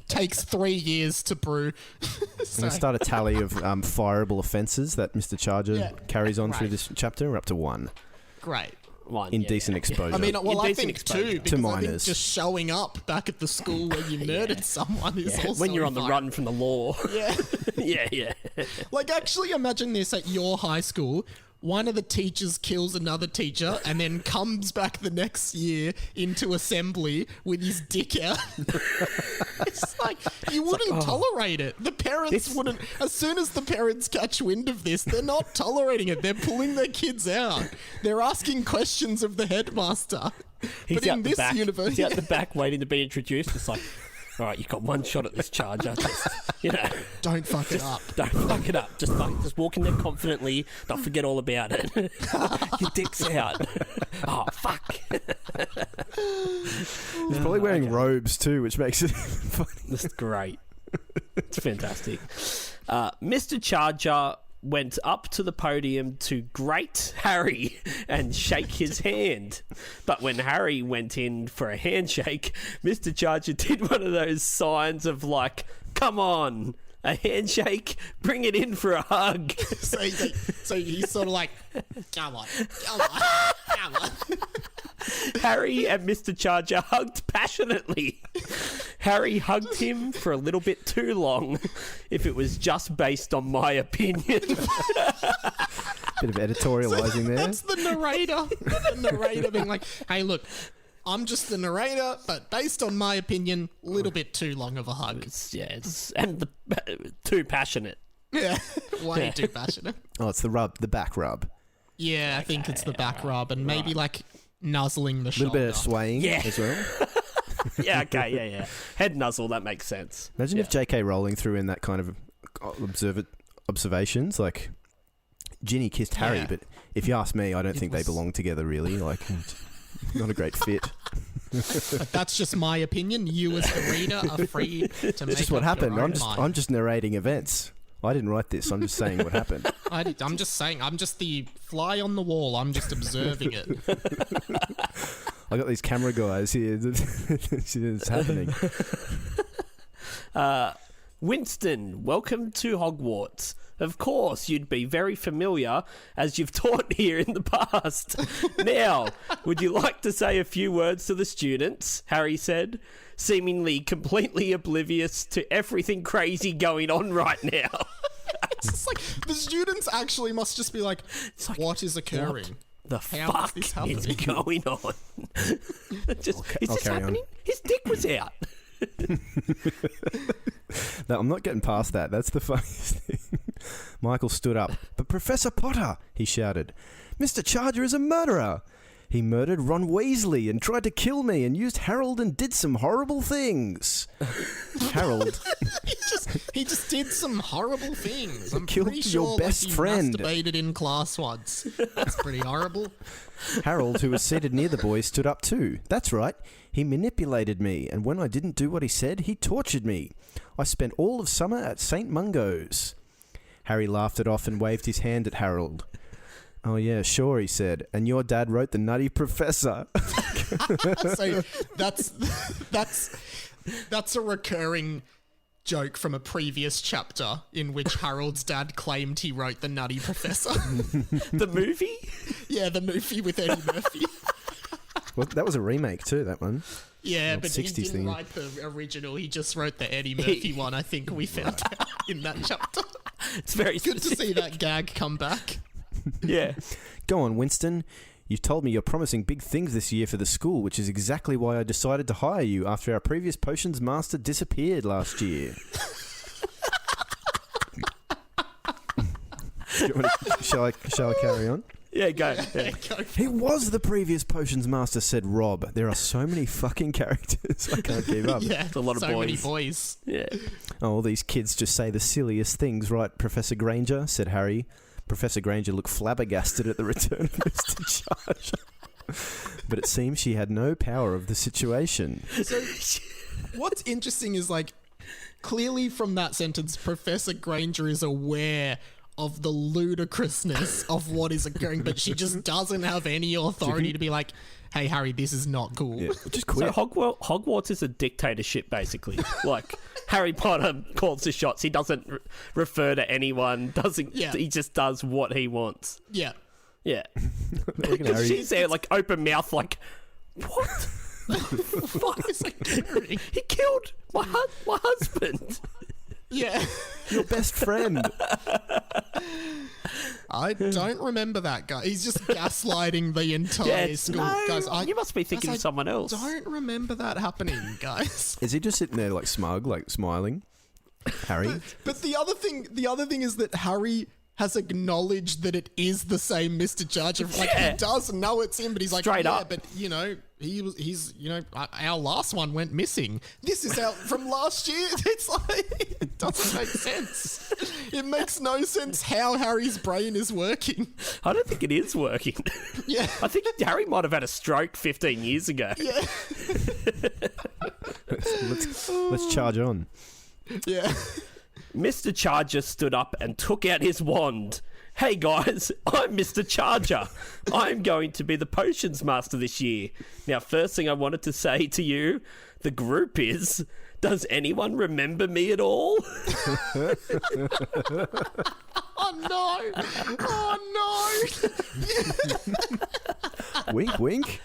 Takes 3 years to brew. I'm So- going to start a tally of fireable offences that Mr. Charger Yeah. carries on through Right. this chapter. We're up to 1. Great. One. Indecent exposure. I mean, well, I Indecent think exposure. 2, because I think minors. just showing up back at the school where you murdered someone is also When you're on the fine. run from the law. Yeah. yeah. Like, actually imagine this at your high school. One of the teachers kills another teacher and then comes back the next year into assembly with his dick out. It's like, you wouldn't tolerate it. The parents wouldn't. As soon as the parents catch wind of this, they're not tolerating it. They're pulling their kids out. They're asking questions of the headmaster. He's But out in the this back. universe, He's out the back waiting to be introduced. It's like, all right, you've got one shot at this Charger. Just, you know, don't fuck it up. don't fuck it up. Just walk in there confidently. Don't forget all about it. Your dick's out. Oh, fuck. He's probably wearing robes too, which makes it funny. This is great. It's fantastic. Mr. Charger went up to the podium to greet Harry and shake his hand. But when Harry went in for a handshake, Mr. Charger did one of those signs of like, come on, a handshake, bring it in for a hug. So he's sort of like, come on. Harry and Mr. Charger hugged passionately. Harry hugged him for a little bit too long, if it was just based on my opinion. Bit of editorialising there. That's the narrator. The narrator being like, hey, look, I'm just the narrator, but based on my opinion, a little bit too long of a hug. And too passionate. Yeah, way too passionate. Oh, it's the back rub. Yeah, I think it's the back rub and maybe like nuzzling the A shoulder. little bit of swaying Yeah. as well. Yeah, okay, yeah. Head nuzzle, that makes sense. Imagine if J.K. Rowling threw in that kind of observations, like Ginny kissed Harry, Yeah. but if you ask me, I don't think was- they belong together really. Like, not a great fit. But that's just my opinion. You as the reader are free to make It's just what up your happened. own mind. I'm just narrating events. I didn't write this. I'm just saying what happened. I'm just saying, I'm just the fly on the wall. I'm just observing it. I got these camera guys here. It's happening. Winston, welcome to Hogwarts. Of course, you'd be very familiar as you've taught here in the past. Now, would you like to say a few words to the students? Harry said, seemingly completely oblivious to everything crazy going on right now. It's just like, the students actually must just be like, what is occurring? The How is fuck this is happening? going on? Just, is I'll this carry on. happening? His dick was out. No, I'm not getting past that. That's the funniest thing. Michael stood up. But Professor Potter, he shouted, Mr. Charger is a murderer. He murdered Ron Weasley and tried to kill me and used Harold and did some horrible things. Harold. he just did some horrible things. I'm Killed pretty your sure best he friend. masturbated in class once. That's pretty horrible. Harold, who was seated near the boy, stood up too. That's right. He manipulated me, and when I didn't do what he said, he tortured me. I spent all of summer at St. Mungo's. Harry laughed it off and waved his hand at Harold. Oh, yeah, sure, he said. And your dad wrote The Nutty Professor. So that's a recurring joke from a previous chapter in which Harold's dad claimed he wrote The Nutty Professor. The movie? Yeah, the movie with Eddie Murphy. Well, that was a remake too, that one. Yeah, Old but he 60s didn't thing. write the original. He just wrote the Eddie Murphy one, I think we found out in that chapter. It's very Good to specific. see that gag come back. Yeah. Go on, Winston. You've told me you're promising big things this year for the school, which is exactly why I decided to hire you after our previous potions master disappeared last year. Shall I carry on? Yeah, go. Yeah. He was the previous potions master, said Rob. There are so many fucking characters. I can't keep up. Yeah, a lot of so many boys. boys. Yeah. Oh, these kids just say the silliest things, right, Professor Granger? Said Harry. Professor Granger looked flabbergasted at the return of Mr. Charger. But it seems she had no power of the situation. So, what's interesting is, like, clearly from that sentence, Professor Granger is aware of the ludicrousness of what is occurring, but she just doesn't have any authority to be like, hey, Harry, this is not cool. Yeah, just quit. So Hogwarts is a dictatorship, basically. Like, Harry Potter calls the shots. He doesn't refer to anyone. Yeah. He just does what he wants. Yeah. Yeah. Look at Harry. She's there, like, open mouth, like, what? What is occurring? He killed my husband. Yeah. Your best friend. I don't remember that guy. He's just gaslighting the entire school. No, Guys, you must be thinking of someone else. Don't remember that happening, guys. Is he just sitting there like smug, like smiling? Harry? But the other thing is that Harry has acknowledged that it is the same Mr. Charger. Like, Yeah. he does know it's him, but he's like, Straight yeah, up. but, you know, he's, you know, our last one went missing. This is out from last year. It's like, it doesn't make sense. It makes no sense how Harry's brain is working. I don't think it is working. Yeah. I think Harry might have had a stroke 15 years ago. Yeah. Let's charge on. Yeah. Mr. Charger stood up and took out his wand. Hey guys, I'm Mr. Charger. I'm going to be the potions master this year. Now, first thing I wanted to say to you, the group is, does anyone remember me at all? Oh no! Oh no! Wink, wink.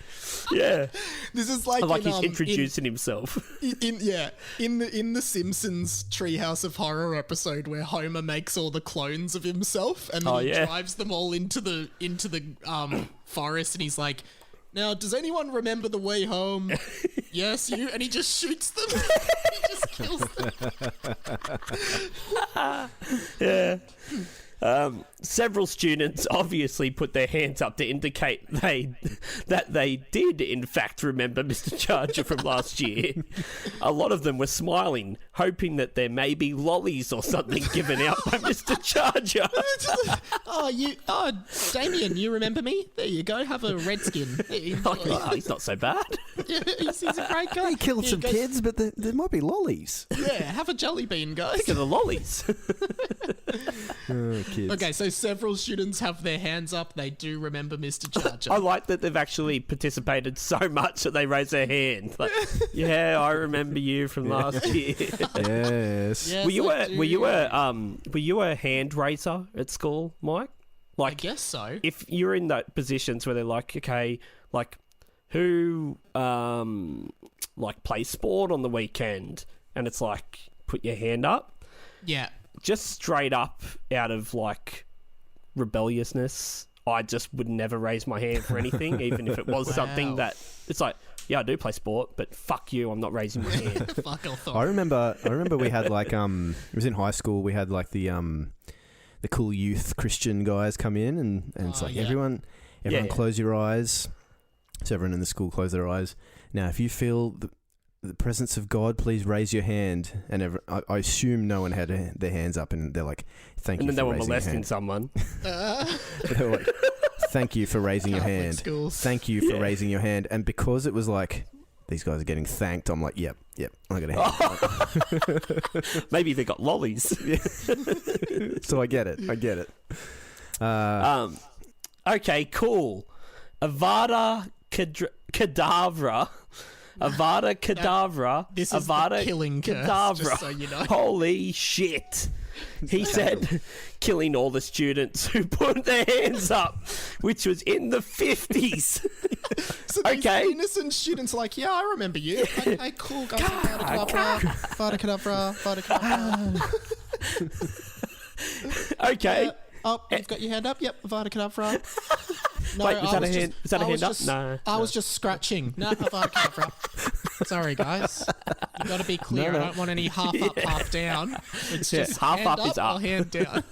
Yeah. This is like, Like in, he's introducing himself. in the Simpsons Treehouse of Horror episode where Homer makes all the clones of himself and then he drives them all into the forest and he's like, now does anyone remember the way home? Yes, you, and he just shoots them. He just kills them. Yeah. Several students obviously put their hands up to indicate that they did in fact remember Mr. Charger from last year. A lot of them were smiling, hoping that there may be lollies or something given out by Mr. Charger. Damien, you remember me? There you go, have a redskin. Oh, he's not so bad. Yeah, he's a great guy. He killed Here some goes- kids, but there might be lollies. Yeah, have a jelly bean, guys. Look at the lollies. Oh, kids. Okay, so several students have their hands up. They do remember Mr. Charger. I like that they've actually participated so much that they raise their hand. Like, yeah, I remember you from last year. Yes. Yes, Were you I do. were you a hand raiser at school, Mike? I Like, guess so. if you're in that positions where they're like, okay, like who like plays sport on the weekend, and it's like, put your hand up, Yeah. just straight up out of like rebelliousness, I just would never raise my hand for anything, even if it was something Wow. that it's like, yeah, I do play sport, but fuck you, I'm not raising my hand. Fuck I authority. remember we had like it was in high school. We had like the cool youth Christian guys come in and it's Oh, like yeah. everyone Yeah. close your eyes. So everyone in the school closed their eyes. Now, if you feel the presence of God, please raise your hand. And I assume no one had their hands up, and they're like, "Thank you." And then for they were raising your molesting hand. someone. They were like, "Thank you for raising your Catholic hand. schools. Thank you for raising your hand." And because it was like, these guys are getting thanked, I'm like, yep, I'm going to hand. Maybe they got lollies. So I get it. Okay, cool. Avada Kedavra. Avada Kedavra. This is Avada the killing curse, Kedavra. just so you know. Holy shit. He said killing all the students who put their hands up, which was in the 50s. So these Okay. innocent students are like, yeah, I remember you. Okay, cool, guys. Vada Kedavra. Okay. Oh, you've got your hand up? Yep, Vada Kedavra. No, Wait, was that a hand? Was that a I was hand up? just- No. I was just scratching. No, Vada Kedavra. Sorry, guys. You got to be clear. No. I don't want any half up, half down. It's Yeah, just half hand up is up. or hand down.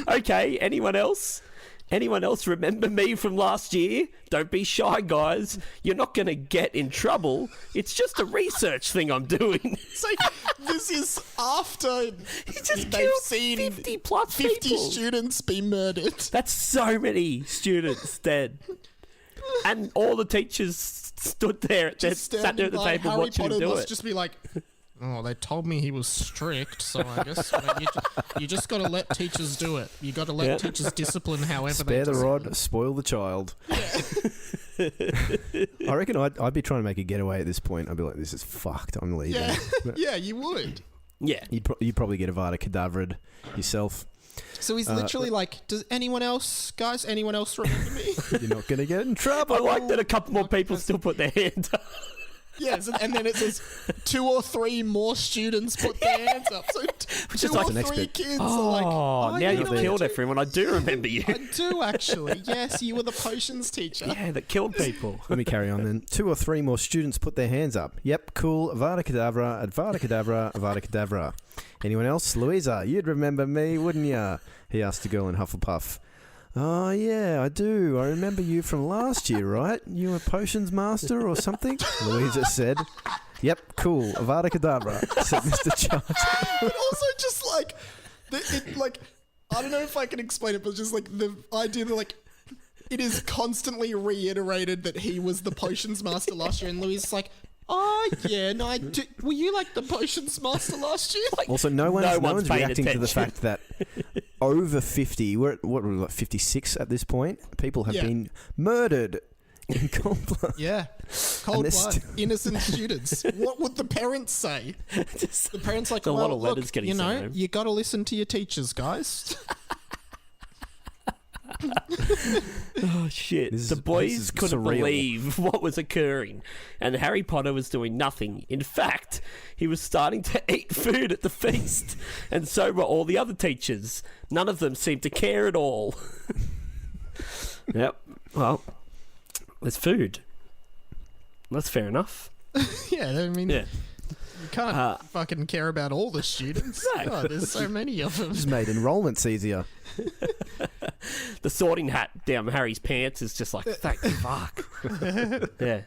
Okay, anyone else? Anyone else remember me from last year? Don't be shy, guys. You're not going to get in trouble. It's just a research thing I'm doing. So this is after just they've killed seen 50 plus 50 people. students be murdered. That's so many students dead. And all the teachers stood there, Just sat there at the standing by. table Harry watching Potter him do must it. just be like, oh, they told me he was strict, so I guess you just got to let teachers do it. You got to let teachers discipline however Spare they the discipline. rod, spoil the child. I reckon I'd be trying to make a getaway at this point. I'd be like, this is fucked. I'm leaving. Yeah, yeah, you would. Yeah. You'd probably get Avada Kedavra yourself. So he's literally like, does anyone else remember me? You're not going to get in trouble. I like that a couple more people still put their hand up. Yes, and then it says 2 or 3 more students put their hands up. So Which 2 is like or the next 3 bit. kids are like, Oh, now you you've know what killed I do? everyone. I do remember you. I do actually. Yes, you were the potions teacher. Yeah, that killed people. Let me carry on then. 2 or 3 more students put their hands up. Yep, cool. Avada Kedavra, Avada Kedavra, Avada Kedavra. Anyone else? Louisa, you'd remember me, wouldn't ya? He asked the girl in Hufflepuff. Oh, yeah, I do. I remember you from last year, right? You were potions master or something? Louisa said. Yep, cool. Avada Kedavra, said Mr. Charger. But also just like, I don't know if I can explain it, but just like the idea that like it is constantly reiterated that he was the potions master last year, and Louis is like, oh yeah, no, were you like the potions master last year? Like, Also, no one's paying reacting to the attention. fact that over 50, we're at, what were we, like 56 at this point? People have been murdered in cold blood. yeah, cold And blood, innocent students. What would the parents say? The parents like, a well, lot of letters look, getting you sent know, home. you got to listen to your teachers, guys. Oh shit! This The is boys couldn't surreal. believe what was occurring, and Harry Potter was doing nothing. In fact, he was starting to eat food at the feast, and so were all the other teachers. None of them seemed to care at all. Yep. Well, there's food. That's fair enough. Yeah, I mean, Yeah. you can't fucking care about all the students. No. God, there's so many of them. Just made enrollments easier. The sorting hat down Harry's pants is just like, thank fuck. Yeah.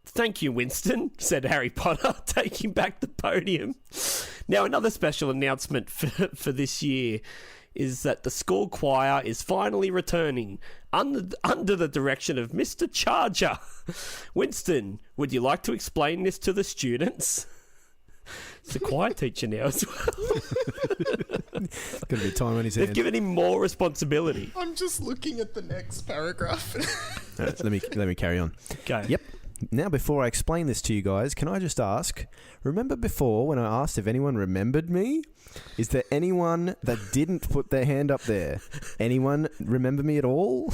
Thank you, Winston, said Harry Potter, taking back the podium. Now, another special announcement for this year is that the school choir is finally returning under the direction of Mr. Charger. Winston, would you like to explain this to the students? It's a choir teacher now as well. Gonna be time on his They've hands. given him more responsibility. I'm just looking at the next paragraph. Alright, let me carry on. Okay. Yep. Now, before I explain this to you guys, can I just ask, remember before when I asked if anyone remembered me? Is there anyone that didn't put their hand up there? Anyone remember me at all?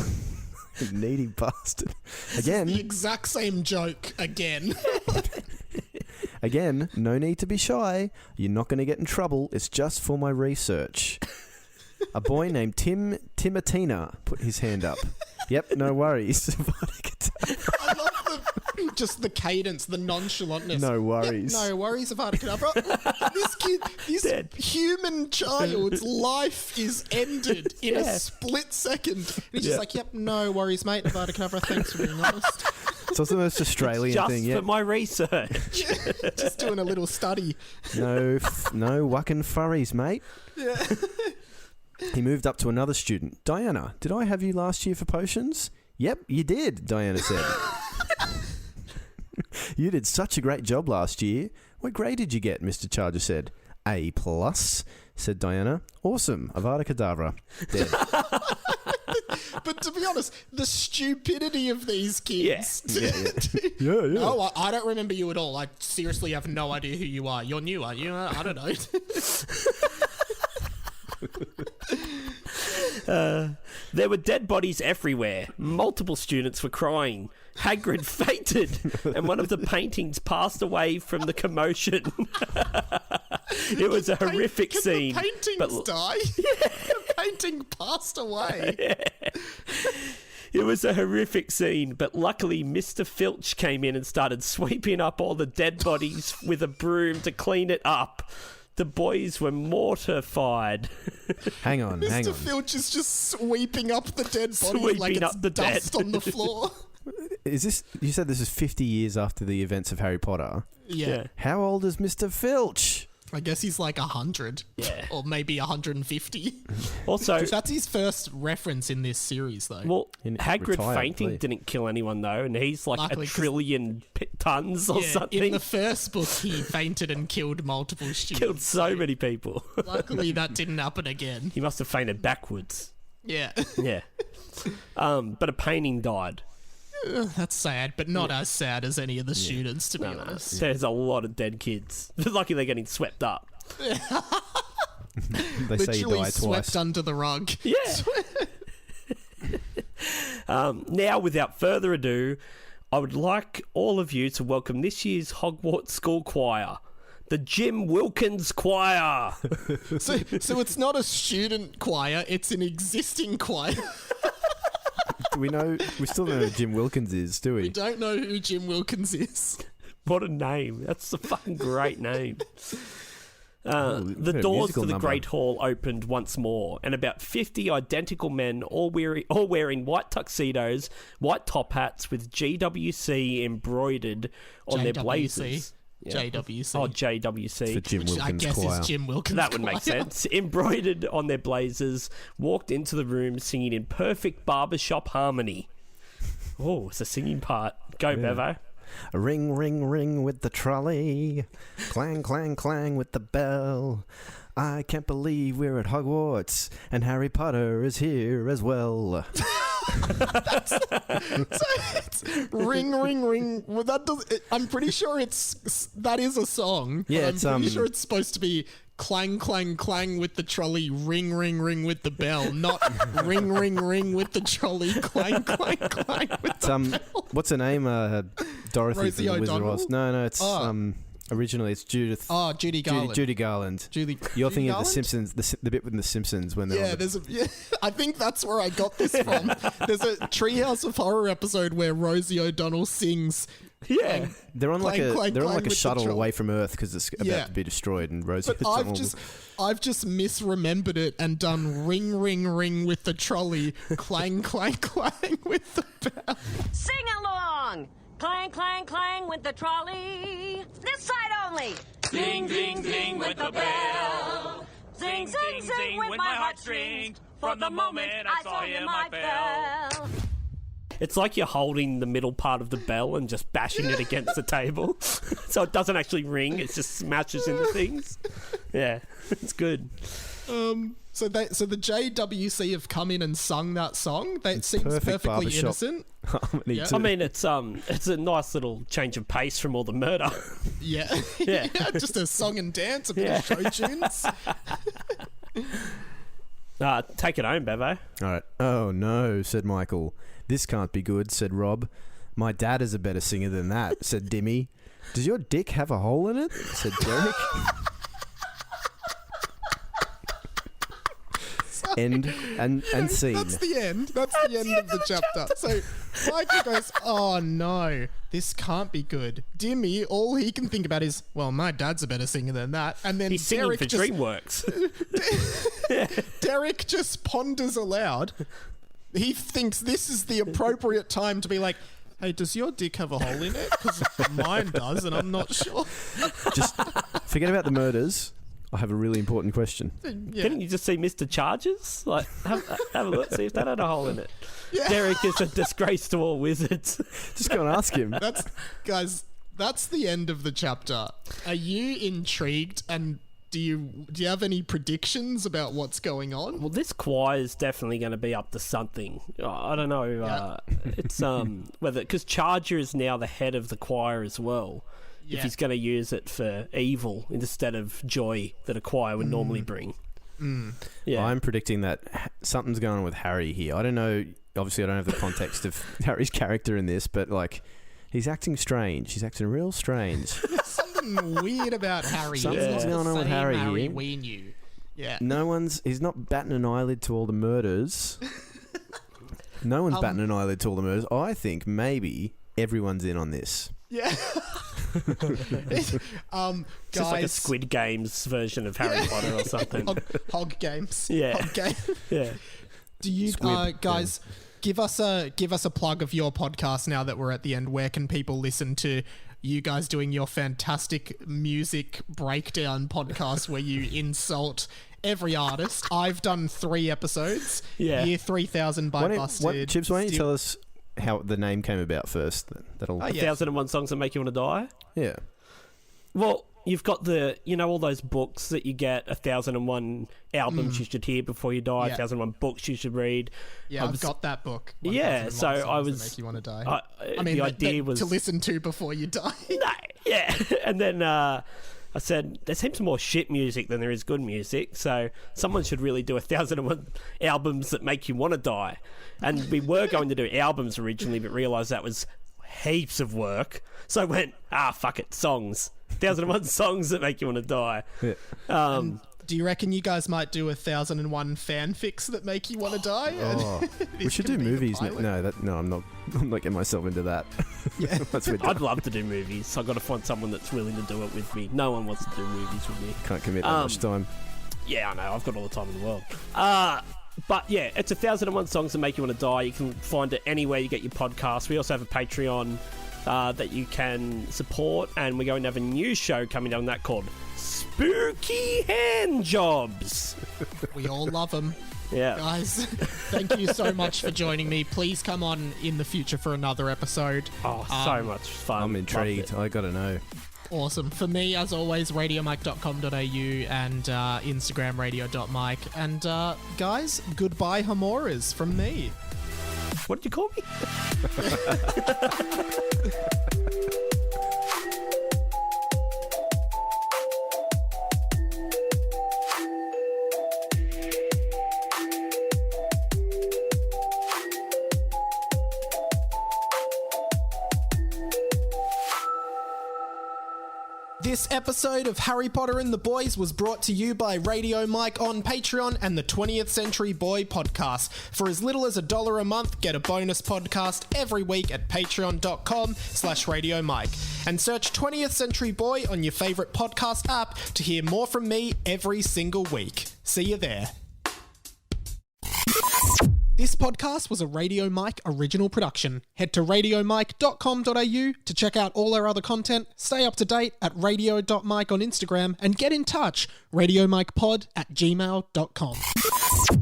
Needy bastard. The Again, exact same joke again. again, no need to be shy. You're not going to get in trouble. It's just for my research. A boy named Timotina put his hand up. Yep, no worries. I love Just the cadence, the nonchalantness. No worries. Yep, no worries about it. This kid, this Dead. human child's life is ended in a split second. And he's just like, yep, no worries, mate. Avada Kedavra, thanks for being honest. It's also the most Australian Just thing. for my research. Yeah, just doing a little study. No whacking furries, mate. Yeah. He moved up to another student. Diana, did I have you last year for potions? Yep, you did, Diana said. You did such a great job last year. What grade did you get? Mr. Charger said. A+, said Diana. Awesome. Avada Kedavra. Dead. But to be honest, the stupidity of these kids. Yeah. No, I don't remember you at all. I seriously have no idea who you are. You're new, aren't you? I don't know. There were dead bodies everywhere. Multiple students were crying. Hagrid fainted, and one of the paintings passed away from the commotion. It was a horrific scene. The paintings die? The painting passed away. It was a horrific scene, but luckily Mr. Filch came in and started sweeping up all the dead bodies with a broom to clean it up. The boys were mortified. Hang on. Mr. Filch is just sweeping up the dead bodies like Sweeping it's up the dust dead. on the floor. Is this? You said this is 50 years after the events of Harry Potter. Yeah. How old is Mr. Filch? I guess he's like 100. Yeah. Or maybe 150. Also, That's his first reference in this series, though. well, In- Hagrid retired, fainting please. didn't kill anyone, though, and he's like Luckily, a 'cause- trillion tons or yeah, something. in the first book, he fainted and killed multiple students. Killed so many people. Luckily, that didn't happen again. He must have fainted backwards. Yeah. Yeah. But a painting died. That's sad, but not as sad as any of the students, to be honest. There's a lot of dead kids. Lucky they're getting swept up. They say you Literally die swept twice. under the rug. Yeah. Now, without further ado, I would like all of you to welcome this year's Hogwarts School Choir, the Jim Wilkins Choir. So it's not a student choir, it's an existing choir. We still don't know who Jim Wilkins is, do we? We don't know who Jim Wilkins is. What a name. That's a fucking great name. The a doors musical to the number. Great Hall opened once more, and about 50 identical men, all wearing white tuxedos, white top hats with GWC embroidered on their JWC. blazers. JWC. Oh, JWC. For Jim Which I Wilkins guess choir. is Jim Wilkins. That would make choir. sense. Embroidered on their blazers, walked into the room singing in perfect barbershop harmony. Oh, it's a singing part. Go, Bevo. Ring, ring, ring with the trolley. Clang, clang, clang with the bell. I can't believe we're at Hogwarts and Harry Potter is here as well. So it's ring, ring, ring. Well, I'm pretty sure that is a song. Yeah, but it's, I'm pretty sure it's supposed to be clang, clang, clang with the trolley, ring, ring, ring with the bell, not ring, ring, ring with the trolley, clang, clang, clang with the bell. What's her name? Dorothy Rosie from the Wizard of O'Donnell? Oz. No, it's originally it's Judith. Oh, Judy Garland. Judy Garland. Judy You're thinking Garland? of the Simpsons, the bit with the Simpsons when they're Yeah, I think that's where I got this from. There's a Treehouse of Horror episode where Rosie O'Donnell sings. Yeah. they're on clang, clang, they're on clang like a with the shuttle trolley. away from Earth because it's about Yeah. to be destroyed, and Rosie. But I've just misremembered it and done ring, ring, ring with the trolley, clang, clang, clang with the bell. Sing along! Clang, clang, clang with the trolley. This side only. Ding, ding, ding with the bell. Zing, zing, zing with my heartstrings. For the moment I saw him, I fell. It's like you're holding the middle part of the bell and just bashing it against the table. So it doesn't actually ring, it just smashes into things. Yeah, it's good. So the JWC have come in and sung that song. It seems perfect perfectly barbershop. innocent. harmony Yeah. too. I mean, it's a nice little change of pace from all the murder. Yeah. Yeah. Just a song and dance, a bit Yeah. of show tunes. Take it home, Bevo. All right. Oh no, said Michael. This can't be good, said Rob. My dad is a better singer than that, said Dimmy. Does your dick have a hole in it? Said Derek. So End and scene. That's the end. That's the end of the chapter. So Michael goes, oh no, this can't be good. Dimmy, all he can think about is, well, my dad's a better singer than that. And then He's singing Derek for DreamWorks. Derek just ponders aloud. He thinks this is the appropriate time to be like, hey, does your dick have a hole in it? Because mine does, and I'm not sure. Just forget about the murders. I have a really important question. Yeah. Couldn't you just see Mr. Charges? Like, have a look, see if that had a hole in it. Yeah. Derek is a disgrace to all wizards. Just go and ask him. Guys, that's the end of the chapter. Are you intrigued, and do you have any predictions about what's going on? Well, this choir is definitely going to be up to something. I don't know. It's whether, because Charger is now the head of the choir as well. Yeah. If he's going to use it for evil instead of joy that a choir would normally bring. Yeah. I'm predicting that something's going on with Harry here. I don't know. Obviously, I don't have the context of Harry's character in this, but like, he's acting strange. He's acting real strange. There's something weird about Harry. Something's going on with Harry here. We knew. Yeah. He's not batting an eyelid to all the murders. No one's batting an eyelid to all the murders. I think maybe everyone's in on this. Yeah. It's just like a Squid Games version of Harry Potter or something. Hog games. Yeah. Hog game. Yeah. Do you guys give us a plug of your podcast now that we're at the end? Where can people listen to you guys doing your fantastic music breakdown podcast where you insult every artist? I've done 3 episodes. Yeah. Year 3000 by Busted. Chips, why don't you tell us how the name came about first? That'll 1001 Songs That Make You Want to Die? Yeah. Well, you've got all those books that you get, 1001 albums you should hear before you die, 1001 books you should read. Yeah, I've got that book. Yeah, so I was... That Make You Want to Die. I mean, the idea was... to listen to before you die. No, yeah. And then I said, there seems more shit music than there is good music, so someone should really do 1001 albums that make you want to die. And we were going to do albums originally, but realised that was heaps of work. So I went, fuck it, songs. 1001 songs that make you want to die. Yeah. Do you reckon you guys might do 1001 fanfics that make you want to die? Oh, we should do movies. No, I'm not getting myself into that. Yeah. I'd love to do movies. I've got to find someone that's willing to do it with me. No one wants to do movies with me. Can't commit that much time. Yeah, I know. I've got all the time in the world. But yeah, it's 1001 songs that make you want to die. You can find it anywhere you get your podcast. We also have a Patreon that you can support, and we're going to have a new show coming down that called Spooky Hand Jobs. We all love them. Yeah. Guys, thank you so much for joining me. Please come on in the future for another episode. Oh, so much fun. I'm intrigued. I gotta know. Awesome. For me, as always, radiomike.com.au and instagramradio.mike. And guys, goodbye Hamoras from me. What did you call me? This episode of Harry Potter and the Boys was brought to you by Radio Mike on Patreon and the 20th Century Boy podcast. For as little as $1 a month, get a bonus podcast every week at patreon.com/Radio Mike. And search 20th Century Boy on your favorite podcast app to hear more from me every single week. See you there. This podcast was a Radio Mike original production. Head to radiomike.com.au to check out all our other content, stay up to date at radio.mike on Instagram, and get in touch, radiomikepod@gmail.com.